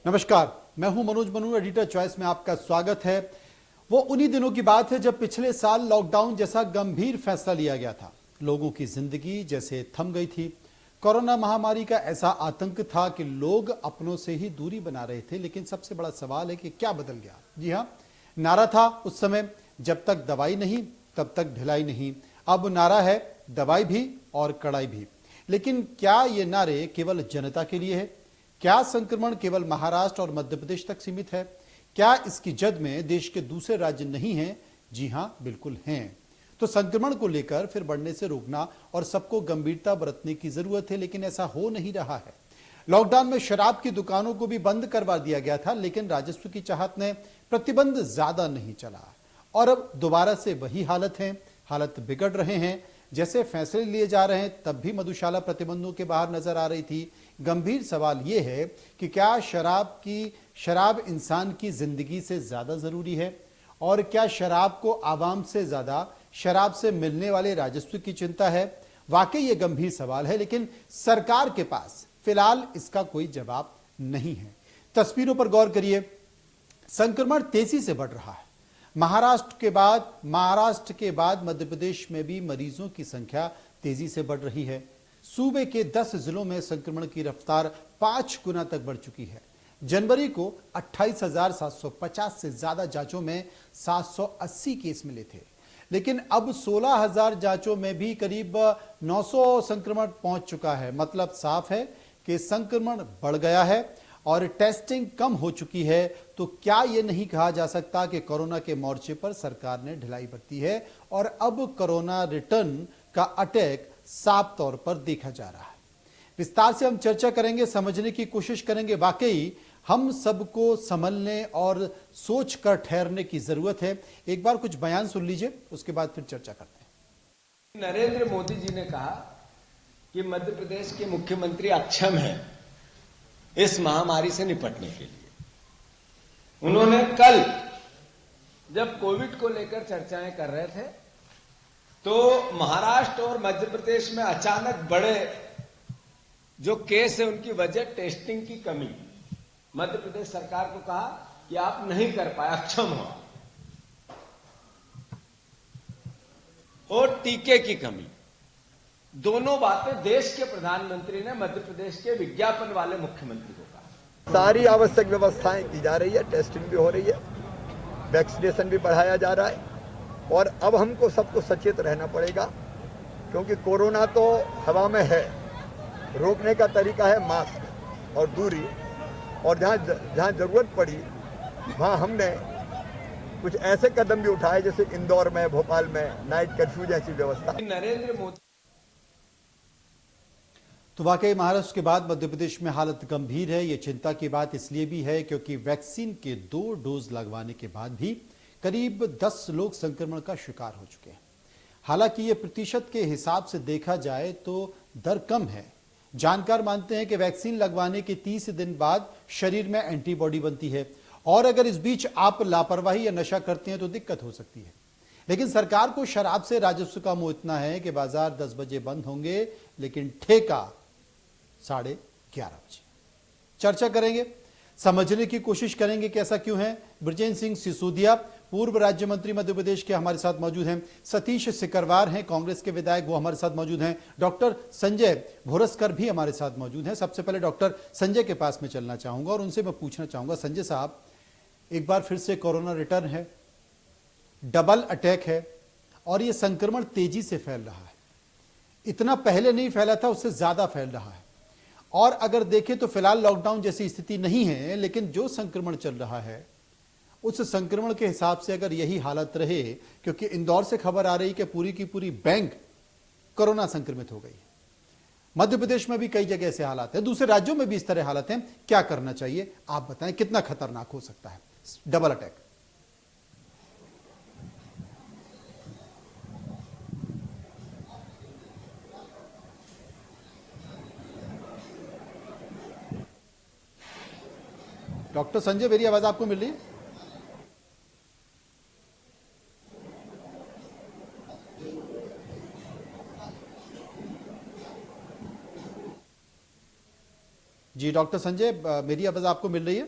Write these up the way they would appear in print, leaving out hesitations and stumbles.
नमस्कार, मैं हूं मनोज मनु। एडिटर चॉइस में आपका स्वागत है। वो उन्हीं दिनों की बात है जब पिछले साल लॉकडाउन जैसा गंभीर फैसला लिया गया था। लोगों की जिंदगी जैसे थम गई थी। कोरोना महामारी का ऐसा आतंक था कि लोग अपनों से ही दूरी बना रहे थे। लेकिन सबसे बड़ा सवाल है कि क्या बदल गया। जी हाँ, नारा था उस समय, जब तक दवाई नहीं तब तक ढिलाई नहीं। अब नारा है दवाई भी और कड़ाई भी। लेकिन क्या ये नारे केवल जनता के लिए है? क्या संक्रमण केवल महाराष्ट्र और मध्य प्रदेश तक सीमित है? क्या इसकी जद में देश के दूसरे राज्य नहीं हैं? जी हां, बिल्कुल हैं। तो संक्रमण को लेकर फिर बढ़ने से रोकना और सबको गंभीरता बरतने की जरूरत है, लेकिन ऐसा हो नहीं रहा है। लॉकडाउन में शराब की दुकानों को भी बंद करवा दिया गया था, लेकिन राजस्व की चाहत ने प्रतिबंध ज्यादा नहीं चला और अब दोबारा से वही हालत है। हालत बिगड़ रहे हैं। जैसे फैसले लिए जा रहे हैं तब भी मधुशाला प्रतिबंधों के बाहर नजर आ रही थी। गंभीर सवाल यह है कि क्या शराब इंसान की जिंदगी से ज्यादा जरूरी है? और क्या शराब को आवाम से ज्यादा शराब से मिलने वाले राजस्व की चिंता है? वाकई ये गंभीर सवाल है, लेकिन सरकार के पास फिलहाल इसका कोई जवाब नहीं है। तस्वीरों पर गौर करिए। संक्रमण तेजी से बढ़ रहा है। महाराष्ट्र के बाद मध्य प्रदेश में भी मरीजों की संख्या तेजी से बढ़ रही है। सूबे के 10 जिलों में संक्रमण की रफ्तार 5 गुना तक बढ़ चुकी है। जनवरी को 28,750 से ज्यादा जांचों में 780 केस मिले थे, लेकिन अब 16,000 जांचों में भी करीब 900 संक्रमण पहुंच चुका है। मतलब साफ है कि संक्रमण बढ़ गया है और टेस्टिंग कम हो चुकी है। तो क्या यह नहीं कहा जा सकता कि कोरोना के मोर्चे पर सरकार ने ढिलाई बरती है और अब कोरोना रिटर्न का अटैक साफ तौर पर देखा जा रहा है? विस्तार से हम चर्चा करेंगे, समझने की कोशिश करेंगे। वाकई हम सबको संभलने और सोच कर ठहरने की जरूरत है। एक बार कुछ बयान सुन लीजिए, उसके बाद फिर चर्चा करते हैं। नरेंद्र मोदी जी ने कहा कि मध्य प्रदेश के मुख्यमंत्री अक्षम हैं इस महामारी से निपटने के लिए। उन्होंने कल जब कोविड को लेकर चर्चाएं कर रहे थे तो महाराष्ट्र और मध्य प्रदेश में अचानक बढ़े जो केस है उनकी वजह टेस्टिंग की कमी। मध्य प्रदेश सरकार को कहा कि आप नहीं कर पाए, अक्षम हो, और टीके की कमी। दोनों बातें देश के प्रधानमंत्री ने मध्य प्रदेश के विज्ञापन वाले मुख्यमंत्री को कहा। सारी आवश्यक व्यवस्थाएं की जा रही है, टेस्टिंग भी हो रही है, वैक्सीनेशन भी बढ़ाया जा रहा है और अब हमको सबको सचेत रहना पड़ेगा, क्योंकि कोरोना तो हवा में है। रोकने का तरीका है मास्क और दूरी, और जहां जरूरत पड़ी वहां हमने कुछ ऐसे कदम भी उठाए, जैसे इंदौर में, भोपाल में नाइट कर्फ्यू जैसी व्यवस्था। नरेंद्र मोदी। तो वाकई महाराष्ट्र के बाद मध्य प्रदेश में हालत गंभीर है। ये चिंता की बात इसलिए भी है क्योंकि वैक्सीन के 2 डोज लगवाने के बाद भी करीब 10 लोग संक्रमण का शिकार हो चुके हैं। हालांकि ये प्रतिशत के हिसाब से देखा जाए तो दर कम है। जानकार मानते हैं कि वैक्सीन लगवाने के 30 दिन बाद शरीर में एंटीबॉडी बनती है और अगर इस बीच आप लापरवाही या नशा करते हैं तो दिक्कत हो सकती है। लेकिन सरकार को शराब से राजस्व का मोह इतना है कि बाजार 10 बजे बंद होंगे, लेकिन ठेका 11:30 बजे। चर्चा करेंगे, समझने की कोशिश करेंगे कि ऐसा क्यों है। बृजेंद्र सिंह सिसोदिया पूर्व राज्य मंत्री मध्य प्रदेश के हमारे साथ मौजूद हैं। सतीश सिकरवार हैं कांग्रेस के विधायक, वो हमारे साथ मौजूद हैं। डॉक्टर संजय भोरस्कर भी हमारे साथ मौजूद हैं। सबसे पहले डॉक्टर संजय के पास में चलना चाहूंगा और उनसे मैं पूछना चाहूंगा, संजय साहब, एक बार फिर से कोरोना रिटर्न है, डबल अटैक है और यह संक्रमण तेजी से फैल रहा है। इतना पहले नहीं फैला था, उससे ज्यादा फैल रहा है। और अगर देखें तो फिलहाल लॉकडाउन जैसी स्थिति नहीं है, लेकिन जो संक्रमण चल रहा है उस संक्रमण के हिसाब से अगर यही हालत रहे, क्योंकि इंदौर से खबर आ रही कि पूरी की पूरी बैंक कोरोना संक्रमित हो गई है। मध्य प्रदेश में भी कई जगह ऐसे हालात हैं, दूसरे राज्यों में भी इस तरह हालत हैं। क्या करना चाहिए, आप बताएं, कितना खतरनाक हो सकता है डबल अटैक? डॉक्टर संजय, मेरी आवाज आपको मिल रही है? जी डॉक्टर संजय, मेरी आवाज आपको मिल रही है?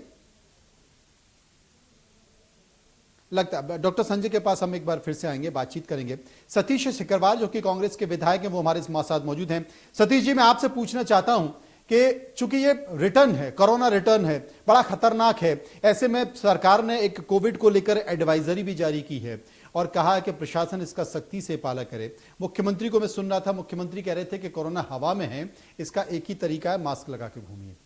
लगता है। डॉक्टर संजय के पास हम एक बार फिर से आएंगे, बातचीत करेंगे। सतीश सिकरवार जो कि कांग्रेस के विधायक हैं, वो हमारे साथ मौजूद हैं। सतीश जी, मैं आपसे पूछना चाहता हूं कि चूंकि ये रिटर्न है, कोरोना रिटर्न है, बड़ा खतरनाक है, ऐसे में सरकार ने एक कोविड को लेकर एडवाइजरी भी जारी की है और कहा है कि प्रशासन इसका सख्ती से पालन करे। मुख्यमंत्री को मैं सुन रहा था, मुख्यमंत्री कह रहे थे कि कोरोना हवा में है, इसका एक ही तरीका है, मास्क लगा के घूमिए।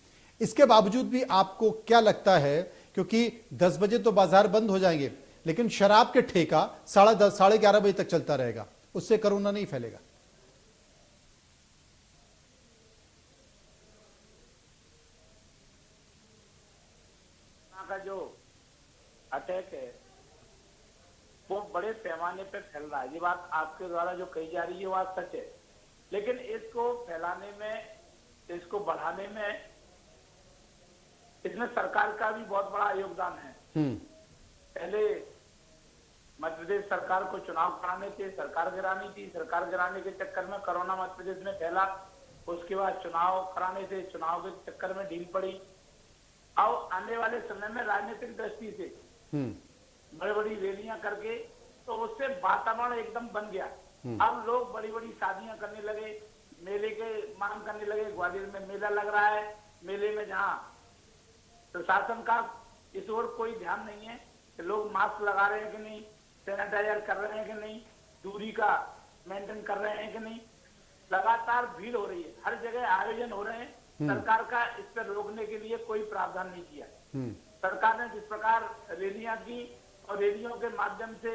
इसके बावजूद भी आपको क्या लगता है, क्योंकि 10 बजे तो बाजार बंद हो जाएंगे, लेकिन शराब के ठेका 10:30 साढ़े 11 बजे तक चलता रहेगा, उससे कोरोना नहीं फैलेगा? का जो अटैक है वो बड़े पैमाने पे फैल रहा है। ये बात आपके द्वारा जो कही जा रही है वो बात सच है, लेकिन इसको फैलाने में, इसको बढ़ाने में इसमें सरकार का भी बहुत बड़ा योगदान है। पहले मध्य प्रदेश सरकार को चुनाव कराने थे, सरकार गिरानी थी, सरकार गिराने के चक्कर में कोरोना मध्य प्रदेश में फैला। उसके बाद चुनाव कराने थे, चुनाव के चक्कर में ढील पड़ी। अब आने वाले समय में राजनीतिक दृष्टि से बड़ी बड़ी रैलियां करके तो उससे वातावरण एकदम बन गया। अब लोग बड़ी बड़ी शादियां करने लगे, मेले के मांग करने लगे। ग्वालियर में मेला लग रहा है, मेले में जहां प्रशासन का इस ओर कोई ध्यान नहीं है कि लोग मास्क लगा रहे हैं कि नहीं, सैनिटाइजर कर रहे हैं कि नहीं, दूरी का मेंटेन कर रहे हैं कि नहीं। लगातार भीड़ हो रही है, हर जगह आयोजन हो रहे हैं। सरकार का इस पर रोकने के लिए कोई प्रावधान नहीं किया। सरकार ने जिस प्रकार रैलियां की और रैलियों के माध्यम से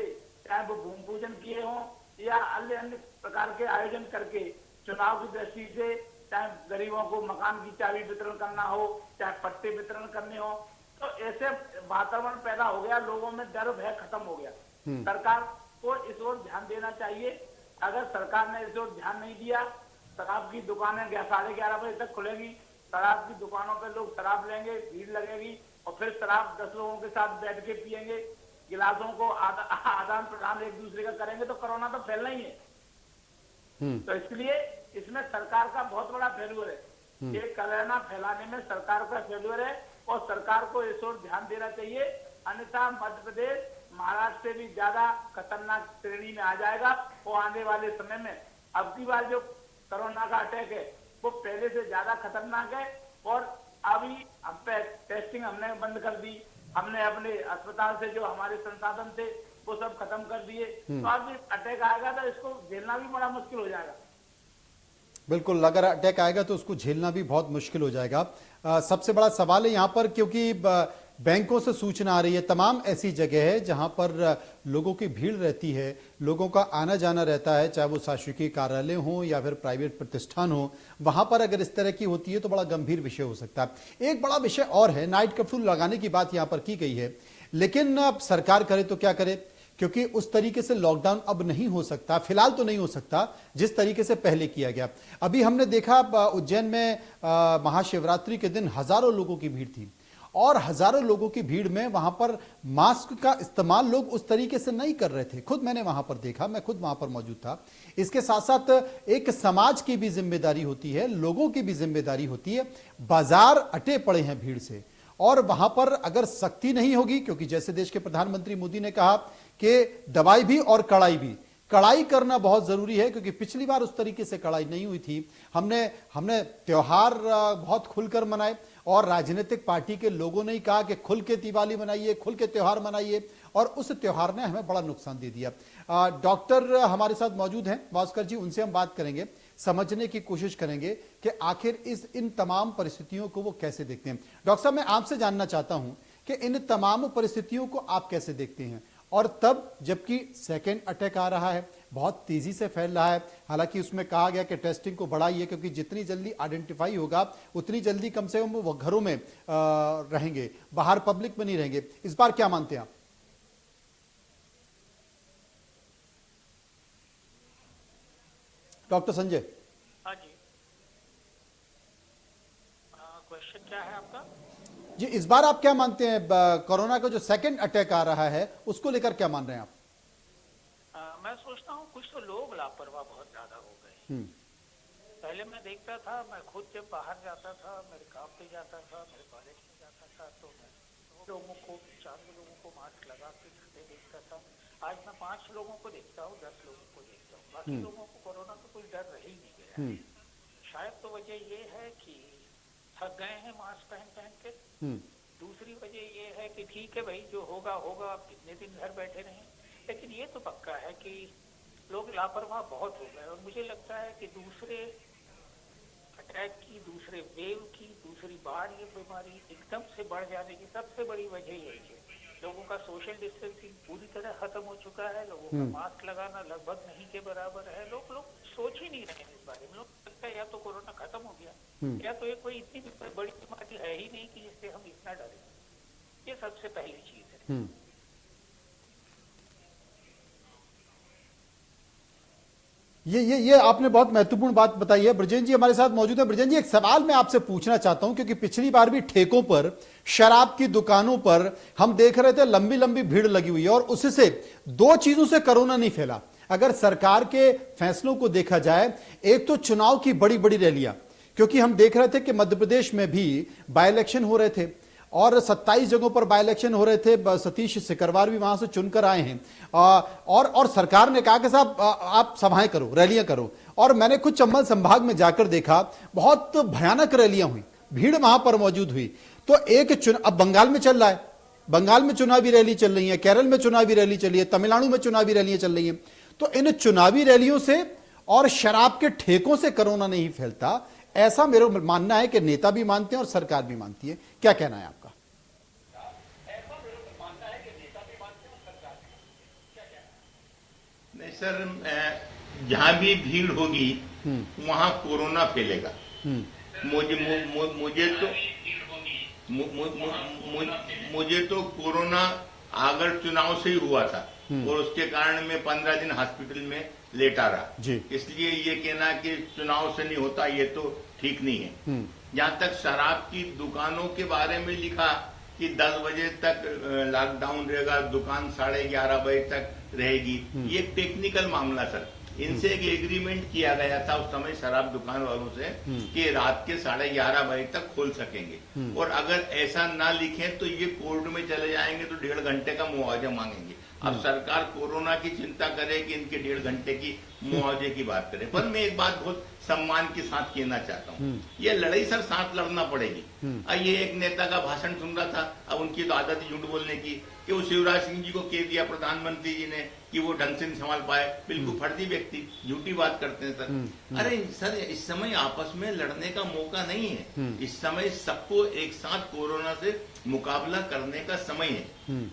चाहे वो भूमि पूजन किए हों या अन्य अन्य प्रकार के आयोजन करके चुनाव की दृष्टि से, चाहे गरीबों को मकान की चाबी वितरण करना हो, चाहे पट्टे वितरण करने हो, तो ऐसे वातावरण पैदा हो गया, लोगों में डर भय खत्म हो गया। सरकार को इस ओर ध्यान देना चाहिए। अगर सरकार ने इस ओर ध्यान नहीं दिया, शराब की दुकानें 11:30 बजे तक खुलेगी, शराब की दुकानों पे लोग शराब लेंगे, भीड़ लगेगी और फिर शराब 10 लोगों के साथ बैठ के पियेंगे, गिलासों को आदान प्रदान एक दूसरे का करेंगे, तो कोरोना तो फैलना ही है। तो इसलिए इसमें सरकार का बहुत बड़ा फेल्यूर है। ये कोरोना फैलाने में सरकार का फेल्यूर है और सरकार को इस ओर ध्यान देना चाहिए। अन्यथा मध्य प्रदेश महाराष्ट्र से भी ज्यादा खतरनाक श्रेणी में आ जाएगा और आने वाले समय में अब की बार जो कोरोना का अटैक है वो पहले से ज्यादा खतरनाक है। और अभी हम पे टेस्टिंग हमने बंद कर दी, हमने अपने अस्पताल से जो हमारे संसाधन थे वो सब खत्म कर दिए। तो अब अटैक आएगा तो इसको झेलना भी बड़ा मुश्किल हो जाएगा। बिल्कुल, अगर अटैक आएगा तो उसको झेलना भी बहुत मुश्किल हो जाएगा। सबसे बड़ा सवाल है यहाँ पर, क्योंकि बैंकों से सूचना आ रही है, तमाम ऐसी जगह है जहां पर लोगों की भीड़ रहती है, लोगों का आना जाना रहता है, चाहे वो शासकीय कार्यालय हो या फिर प्राइवेट प्रतिष्ठान हो, वहां पर अगर इस तरह की होती है तो बड़ा गंभीर विषय हो सकता है। एक बड़ा विषय और है, नाइट कर्फ्यू लगाने की बात यहां पर की गई है, लेकिन अब सरकार करे तो क्या करे, क्योंकि उस तरीके से लॉकडाउन अब नहीं हो सकता, फिलहाल तो नहीं हो सकता जिस तरीके से पहले किया गया। अभी हमने देखा उज्जैन में महाशिवरात्रि के दिन हजारों लोगों की भीड़ थी और हजारों लोगों की भीड़ में वहां पर मास्क का इस्तेमाल लोग उस तरीके से नहीं कर रहे थे। खुद मैंने वहां पर देखा, मैं खुद वहां पर मौजूद था। इसके साथ साथ एक समाज की भी जिम्मेदारी होती है, लोगों की भी जिम्मेदारी होती है। बाजार अटे पड़े हैं भीड़ से और वहां पर अगर सख्ती नहीं होगी, क्योंकि जैसे देश के प्रधानमंत्री मोदी ने कहा कि दवाई भी और कड़ाई भी, कड़ाई करना बहुत जरूरी है, क्योंकि पिछली बार उस तरीके से कड़ाई नहीं हुई थी। हमने त्योहार बहुत खुलकर मनाए और राजनीतिक पार्टी के लोगों ने ही कहा कि खुल के दिवाली मनाइए, खुल के त्योहार मनाइए, और उस त्योहार ने हमें बड़ा नुकसान दे दिया। डॉक्टर हमारे साथ मौजूद हैं, भास्कर जी, उनसे हम बात करेंगे, समझने की कोशिश करेंगे कि आखिर इन तमाम परिस्थितियों को वो कैसे देखते हैं। डॉक्टर साहब, मैं आपसे जानना चाहता हूं कि इन तमाम परिस्थितियों को आप कैसे देखते हैं, और तब जबकि सेकेंड अटैक आ रहा है, बहुत तेजी से फैल रहा है। हालांकि उसमें कहा गया कि टेस्टिंग को बढ़ाइए, क्योंकि जितनी जल्दी आइडेंटिफाई होगा उतनी जल्दी कम से कम वो घरों में रहेंगे, बाहर पब्लिक में नहीं रहेंगे। इस बार क्या मानते हैं आप? डॉक्टर संजय। हाँ जी, क्वेश्चन क्या है आपका? जी, इस बार आप क्या मानते हैं, कोरोना का जो सेकंड अटैक आ रहा है उसको लेकर क्या मान रहे हैं आप? मैं सोचता हूँ कुछ तो लोग लापरवाह बहुत ज्यादा हो गए। पहले मैं देखता था, मैं खुद जब बाहर जाता था, मेरे काम पे जाता था, मेरे कॉलेज में जाता था, तो मैं लोगों को 4 लोगों को मास्क लगा के खड़े देखता था, आज मैं 5 लोगों को देखता हूँ, 10 लोगों को देखता हूँ। बाकी लोगों को कोरोना का कोई डर रह ही नहीं गया। शायद तो वजह ये है कि थक गए हैं मास्क पहन के। दूसरी वजह ये है कि ठीक है भाई, जो होगा होगा, आप कितने दिन घर बैठे रहें। लेकिन ये तो पक्का है कि लोग लापरवाह बहुत हो गए, और मुझे लगता है कि दूसरे अटैक की, दूसरे वेव की, दूसरी बार ये बीमारी एकदम से बढ़ जाने की सबसे बड़ी वजह यही है। लोगों का सोशल डिस्टेंसिंग पूरी तरह खत्म हो चुका है, लोगों का मास्क लगाना लगभग नहीं के बराबर है। लोग सोच ही नहीं रहे इस बारे में। लोग लगता है या तो कोरोना खत्म हो गया, या तो ये कोई इतनी बड़ी बीमारी है ही नहीं कि जिससे हम इतना डरे। ये सबसे पहली चीज है। ये आपने बहुत महत्वपूर्ण बात बताई है। ब्रजेन जी हमारे साथ मौजूद है। ब्रजेन जी, एक सवाल मैं आपसे पूछना चाहता हूं, क्योंकि पिछली बार भी ठेकों पर, शराब की दुकानों पर हम देख रहे थे लंबी लंबी भीड़ लगी हुई है, और उससे 2 चीजों से कोरोना नहीं फैला। अगर सरकार के फैसलों को देखा जाए, एक तो चुनाव की बड़ी बड़ी रैलियां, क्योंकि हम देख रहे थे कि मध्य प्रदेश में भी बाय इलेक्शन हो रहे थे और 27 जगहों पर बाय इलेक्शन हो रहे थे। सतीश सिकरवार भी वहां से चुनकर आए हैं, और सरकार ने कहा कि साहब आप सभाएं करो, रैलियां करो। और मैंने खुद चंबल संभाग में जाकर देखा, बहुत भयानक रैलियां हुई, भीड़ वहां पर मौजूद हुई। तो अब बंगाल में चल रहा है, बंगाल में चुनावी रैली चल रही है, केरल में चुनावी रैली चल रही है, तमिलनाडु में चुनावी रैलियां चल रही हैं। तो इन चुनावी रैलियों से और शराब के ठेकों से कोरोना नहीं फैलता, ऐसा मेरा मानना है कि नेता भी मानते हैं और सरकार भी मानती है। क्या कहना है आपका? नहीं सर, जहां भी भीड़ होगी वहां कोरोना फैलेगा। मुझे तो कोरोना अगर चुनाव से ही हुआ था, और उसके कारण मैं 15 दिन हॉस्पिटल में लेटा रहा। इसलिए ये कहना कि चुनाव से नहीं होता, ये तो ठीक नहीं है। जहां तक शराब की दुकानों के बारे में लिखा कि 10 बजे तक लॉकडाउन रहेगा, दुकान 11:30 बजे तक रहेगी, ये एक टेक्निकल मामला सर। इनसे एक एग्रीमेंट किया गया था उस समय शराब दुकान वालों से कि रात के 11:30 बजे तक खोल सकेंगे, और अगर ऐसा ना लिखे तो ये कोर्ट में चले जाएंगे, तो 1.5 घंटे का मुआवजा मांगेंगे। अब सरकार कोरोना की चिंता करे कि इनके 1.5 घंटे की मुआवजे की बात करे। पर मैं एक बात बहुत सम्मान के साथ कहना चाहता हूँ, ये लड़ाई सर साथ लड़ना पड़ेगी। ये एक नेता का भाषण सुन रहा था, अब उनकी तो आदत है झूठ बोलने की, कि वो शिवराज सिंह जी को कह दिया प्रधानमंत्री जी ने कि वो ढंग से नहीं संभाल पाए। बिल्कुल फर्जी व्यक्ति, झूठी बात करते हैं सर। अरे सर, इस समय आपस में लड़ने का मौका नहीं है। इस समय सबको एक साथ कोरोना से मुकाबला करने का समय है।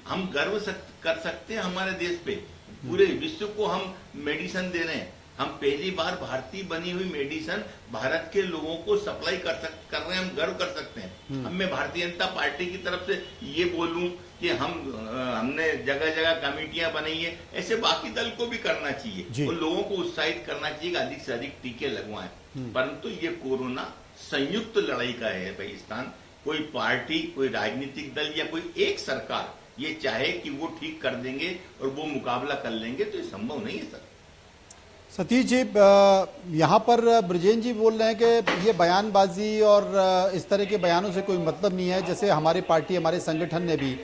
हम गर्व कर सकते हैं हमारे देश पे, पूरे विश्व को हम मेडिसिन दे रहे हैं। हम पहली बार भारतीय बनी हुई मेडिसिन भारत के लोगों को सप्लाई कर रहे हैं, हम गर्व कर सकते हैं। अब मैं भारतीय जनता पार्टी की तरफ से ये बोलूं कि हमने जगह जगह कमेटियां बनाई है, ऐसे बाकी दल को भी करना चाहिए और लोगों को उत्साहित करना चाहिए कि अधिक से अधिक टीके लगवाएं। परंतु ये कोरोना संयुक्त लड़ाई का है पाकिस्तान। कोई पार्टी, कोई राजनीतिक दल या कोई एक सरकार ये चाहे कि वो ठीक कर देंगे और वो मुकाबला कर लेंगे, तो ये संभव नहीं है सर। सतीश जी, यहाँ पर ब्रजेन जी बोल रहे हैं कि ये बयानबाजी और इस तरह के बयानों से कोई मतलब नहीं है। जैसे हमारी पार्टी, हमारे संगठन ने भी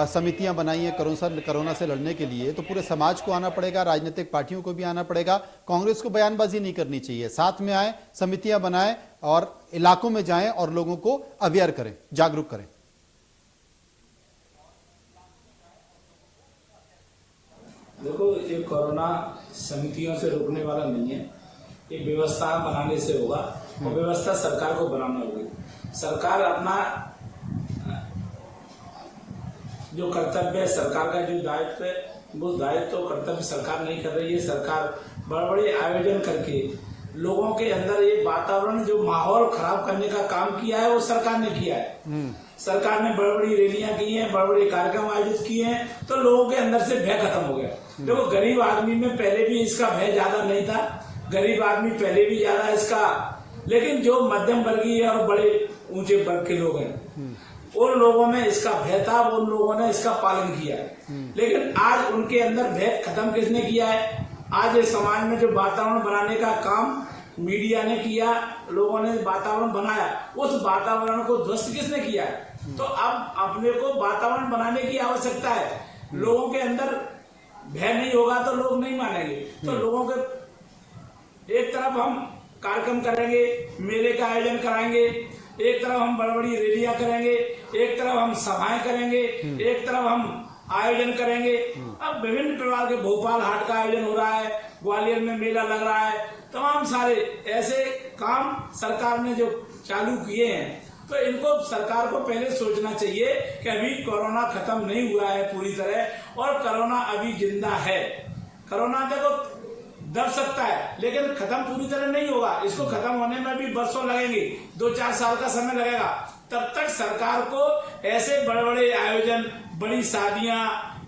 समितियां बनाई हैं कोरोना से लड़ने के लिए, तो पूरे समाज को आना पड़ेगा, राजनीतिक पार्टियों को भी आना पड़ेगा। कांग्रेस को बयानबाजी नहीं करनी चाहिए, साथ में आए, समितियां बनाएं और इलाकों में जाएं और लोगों को अवेयर करें, जागरूक करें। देखो, ये कोरोना समितियों से रोकने वाला नहीं है, ये व्यवस्था बनाने से होगा, और व्यवस्था सरकार को बनाना होगी। सरकार अपना जो कर्तव्य है, सरकार का जो दायित्व है, वो दायित्व तो कर्तव्य सरकार नहीं कर रही है। सरकार बड़े आयोजन करके लोगों के अंदर एक वातावरण, जो माहौल खराब करने का काम किया है, वो सरकार ने किया है। सरकार ने बड़ी रैलियां की हैं, बड़े कार्यक्रम आयोजित किए हैं, तो लोगों के अंदर से भय खत्म हो गया। देखो, गरीब आदमी में पहले भी इसका भय ज्यादा नहीं था, गरीब आदमी पहले भी ज्यादा इसका, लेकिन जो मध्यम वर्गीय और बड़े ऊंचे वर्ग के लोग हैं, उन लोगों में इसका भय था, उन लोगों ने इसका पालन किया है। लेकिन आज उनके अंदर भय खत्म किसने किया है? आज इस समाज में जो वातावरण बनाने का काम मीडिया ने किया, लोगों ने वातावरण बनाया, उस वातावरण को ध्वस्त किसने किया है? तो अब अपने को वातावरण बनाने की आवश्यकता है। लोगों के अंदर भय नहीं होगा तो लोग नहीं मानेंगे। तो लोगों के एक तरफ हम कार्यक्रम करेंगे, मेले का आयोजन कराएंगे, एक तरफ हम बड़ी बड़ी रैलियां करेंगे, एक तरफ हम सभाएं करेंगे, एक तरफ हम आयोजन करेंगे। अब विभिन्न प्रकार के भोपाल हाट का आयोजन हो रहा है, ग्वालियर में मेला लग रहा है, तमाम सारे ऐसे काम सरकार ने जो चालू किए हैं, तो इनको सरकार को पहले सोचना चाहिए कि अभी कोरोना खत्म नहीं हुआ है पूरी तरह, और कोरोना अभी जिंदा है। कोरोना देखो दब सकता है, लेकिन खत्म पूरी तरह नहीं होगा। इसको खत्म होने में भी वर्षों लगेंगे, 2-4 साल का समय लगेगा। तब तक सरकार को ऐसे बड़े बड़े आयोजन, बड़ी शादियां,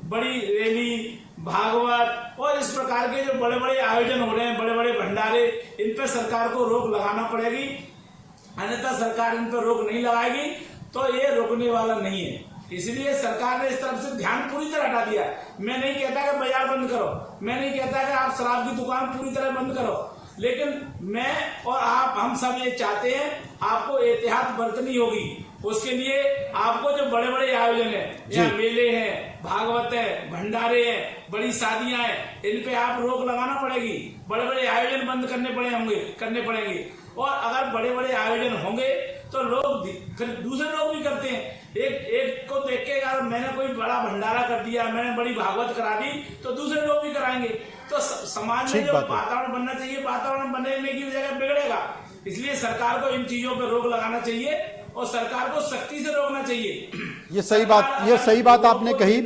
बड़ी रैली, भागवत और इस प्रकार के जो बड़े बड़े आयोजन हो रहे हैं, बड़े बड़े भंडारे, इन पर सरकार को रोक लगाना पड़ेगी। अन्यथा सरकार इन पर रोक नहीं लगाएगी तो ये रोकने वाला नहीं है। इसलिए सरकार ने इस तरफ से ध्यान पूरी तरह हटा दिया। मैं नहीं कहता कि बाजार बंद करो, मैं नहीं कहता कि आप शराब की दुकान पूरी तरह बंद करो, लेकिन मैं और आप, हम सब ये चाहते हैं आपको एहतियात बरतनी होगी। उसके लिए आपको जो बड़े बड़े आयोजन है, या मेले हैं, भागवत है, भंडारे हैं, बड़ी शादियां हैं, इन पे आप रोक लगाना पड़ेगी। बड़े बड़े आयोजन बंद करने पड़ेंगे। और अगर बड़े बड़े आयोजन होंगे तो लोग फिर दूसरे लोग भी करते हैं। एक को देख के अगर मैंने कोई बड़ा भंडारा कर दिया, मैंने बड़ी भागवत करा दी, तो दूसरे लोग भी कराएंगे। तो समाज में जो वातावरण बनना चाहिए, वातावरण बनने की जगह बिगड़ेगा। इसलिए सरकार को इन चीजों पर रोक लगाना चाहिए और सरकार को सख्ती से रोकना चाहिए। ये सही बात आपने कही।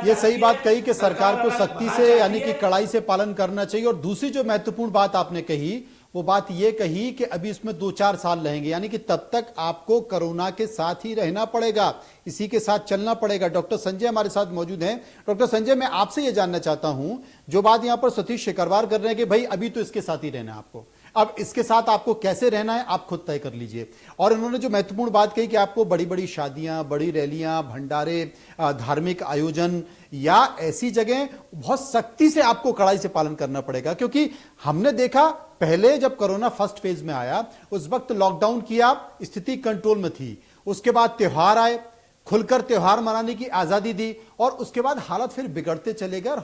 ये सही बात कही कि सरकार को सख्ती से यानी कि कड़ाई से पालन करना चाहिए। और दूसरी जो महत्वपूर्ण बात आपने कही, वो बात ये कही कि अभी इसमें 2-4 साल रहेंगे, यानी कि तब तक आपको कोरोना के साथ ही रहना पड़ेगा, इसी के साथ चलना पड़ेगा। डॉक्टर संजय हमारे साथ मौजूद हैं। डॉक्टर संजय, मैं आपसे ये जानना चाहता हूं, जो बात यहां पर सतीश शेखरवार कर रहे हैं कि भाई अभी तो इसके साथ ही रहना है आपको, अब इसके साथ आपको कैसे रहना है आप खुद तय कर लीजिए। और इन्होंने जो महत्वपूर्ण बात कही कि आपको बड़ी बड़ी शादियां, बड़ी रैलियां, भंडारे, धार्मिक आयोजन या ऐसी जगह बहुत सख्ती से आपको कड़ाई से पालन करना पड़ेगा, क्योंकि हमने देखा पहले जब कोरोना फर्स्ट फेज में आया उस वक्त लॉकडाउन किया, स्थिति कंट्रोल में थी। उसके बाद त्योहार आए, खुलकर त्योहार मनाने की आजादी दी, और उसके बाद हालत फिर बिगड़ते चले गए और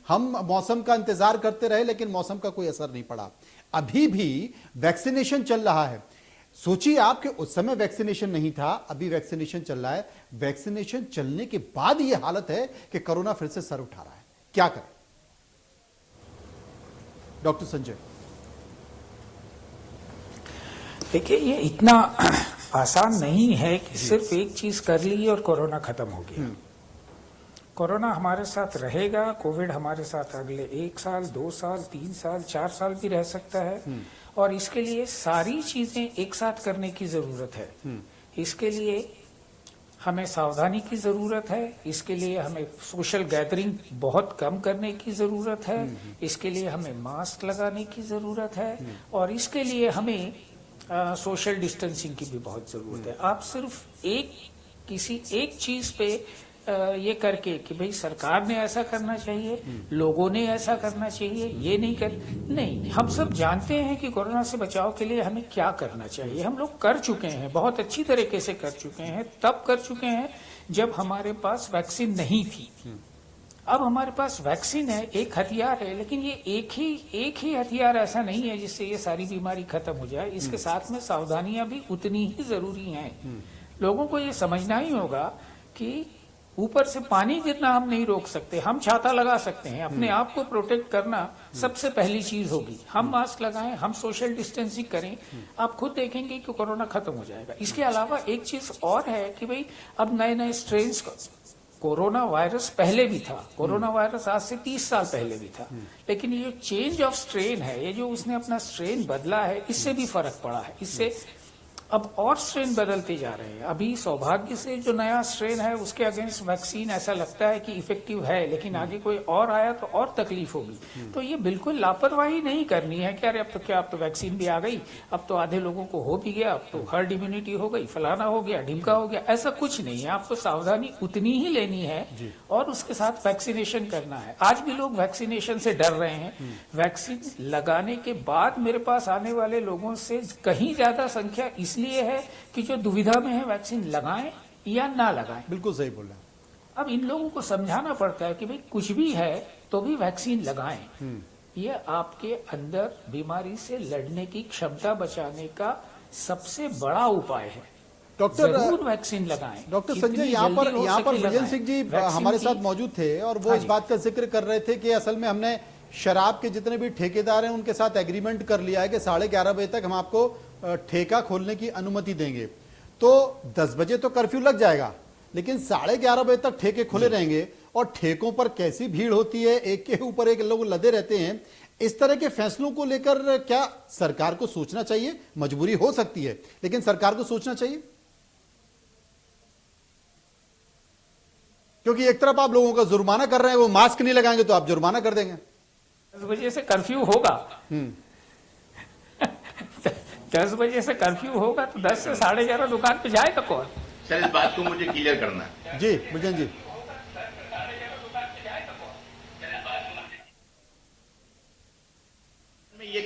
हम मौसम का इंतजार करते रहे, लेकिन मौसम का कोई असर नहीं पड़ा। अभी भी वैक्सीनेशन चल रहा है। सोचिए आप कि उस समय वैक्सीनेशन नहीं था, अभी वैक्सीनेशन चल रहा है। वैक्सीनेशन चलने के बाद यह हालत है कि कोरोना फिर से सर उठा रहा है। क्या करें डॉक्टर संजय? देखिए, ये इतना आसान नहीं है कि सिर्फ एक चीज कर ली और कोरोना खत्म हो गया। कोरोना हमारे साथ रहेगा, कोविड हमारे साथ अगले 1 साल, 2 साल, 3 साल, 4 साल भी रह सकता है। और इसके लिए सारी चीजें एक साथ करने की जरूरत है। इसके लिए हमें सावधानी की जरूरत है, इसके लिए हमें सोशल गैदरिंग बहुत कम करने की जरूरत है, इसके लिए हमें मास्क लगाने की जरूरत है, और इसके लिए हमें सोशल डिस्टेंसिंग की भी बहुत जरूरत है। आप सिर्फ किसी एक चीज पे ये करके कि भाई सरकार ने ऐसा करना चाहिए, लोगों ने ऐसा करना चाहिए, ये नहीं, हम सब जानते हैं कि कोरोना से बचाव के लिए हमें क्या करना चाहिए। हम लोग कर चुके हैं, बहुत अच्छी तरीके से कर चुके हैं। तब कर चुके हैं जब हमारे पास वैक्सीन नहीं थी। अब हमारे पास वैक्सीन है, एक हथियार है, लेकिन ये एक ही हथियार ऐसा नहीं है जिससे ये सारी बीमारी खत्म हो जाए। इसके साथ में सावधानियां भी उतनी ही जरूरी हैं। लोगों को ये समझना ही होगा कि ऊपर से पानी गिरना हम नहीं रोक सकते, हम छाता लगा सकते हैं। अपने आप को प्रोटेक्ट करना सबसे पहली चीज होगी। हम मास्क लगाएं, हम सोशल डिस्टेंसिंग करें, आप खुद देखेंगे कि कोरोना खत्म हो जाएगा। इसके अलावा एक चीज और है कि भाई अब नए स्ट्रेन्स, कोरोना वायरस पहले भी था, कोरोना वायरस आज से 30 साल पहले भी था, लेकिन ये चेंज ऑफ स्ट्रेन है, ये जो उसने अपना स्ट्रेन बदला है, इससे भी फर्क पड़ा है। इससे अब और स्ट्रेन बदलते जा रहे हैं। अभी सौभाग्य से जो नया स्ट्रेन है उसके अगेंस्ट वैक्सीन ऐसा लगता है कि इफेक्टिव है, लेकिन आगे कोई और आया तो और तकलीफ होगी। तो ये बिल्कुल लापरवाही नहीं करनी है कि अरे अब तो क्या, अब तो वैक्सीन भी आ गई, अब तो आधे लोगों को हो भी गया, अब तो हर्ड इम्यूनिटी हो गई, फलाना हो गया, ढिमका हो गया। ऐसा कुछ नहीं है। आपको सावधानी उतनी ही लेनी है और उसके साथ वैक्सीनेशन करना है। आज भी लोग वैक्सीनेशन से डर रहे हैं। वैक्सीन लगाने के बाद मेरे पास आने वाले लोगों से कहीं ज्यादा संख्या इसलिए है कि जो दुविधा में है वैक्सीन लगाएं या ना लगाएं। बिल्कुल सही बोल रहे हैं। अब इन लोगों को समझाना पड़ता है कि भाई कुछ भी है तो भी वैक्सीन लगाएं। ये आपके अंदर बीमारी से लड़ने की क्षमता बचाने का सबसे बड़ा उपाय है। जरूर वैक्सीन लगाएं। डॉक्टर संजय, यहाँ पर विजय सिंह जी हमारे साथ मौजूद थे और वो इस बात का जिक्र कर रहे थे कि असल में हमने शराब के जितने भी ठेकेदार हैं उनके साथ एग्रीमेंट कर लिया है कि 11:30 बजे तक हम आपको ठेका खोलने की अनुमति देंगे। तो 10 बजे तो कर्फ्यू लग जाएगा, लेकिन 11:30 बजे तक ठेके खुले रहेंगे और ठेकों पर कैसी भीड़ होती है, एक के ऊपर एक लोग लदे रहते हैं। इस तरह के फैसलों को लेकर क्या सरकार को सोचना चाहिए? मजबूरी हो सकती है, लेकिन सरकार को सोचना चाहिए, क्योंकि एक तरफ आप लोगों का जुर्माना कर रहे हैं, वो मास्क नहीं लगाएंगे तो आप जुर्माना कर देंगे। 10 बजे से कर्फ्यू होगा। 10 बजे से कर्फ्यू होगा तो 10 से 11:30 दुकान पे जाएगा कौन? सर, इस बात को मुझे क्लियर करना है। जी बुजन जी। मैं ये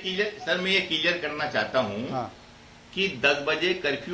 क्लियर करना चाहता हूं कि 10 बजे कर्फ्यू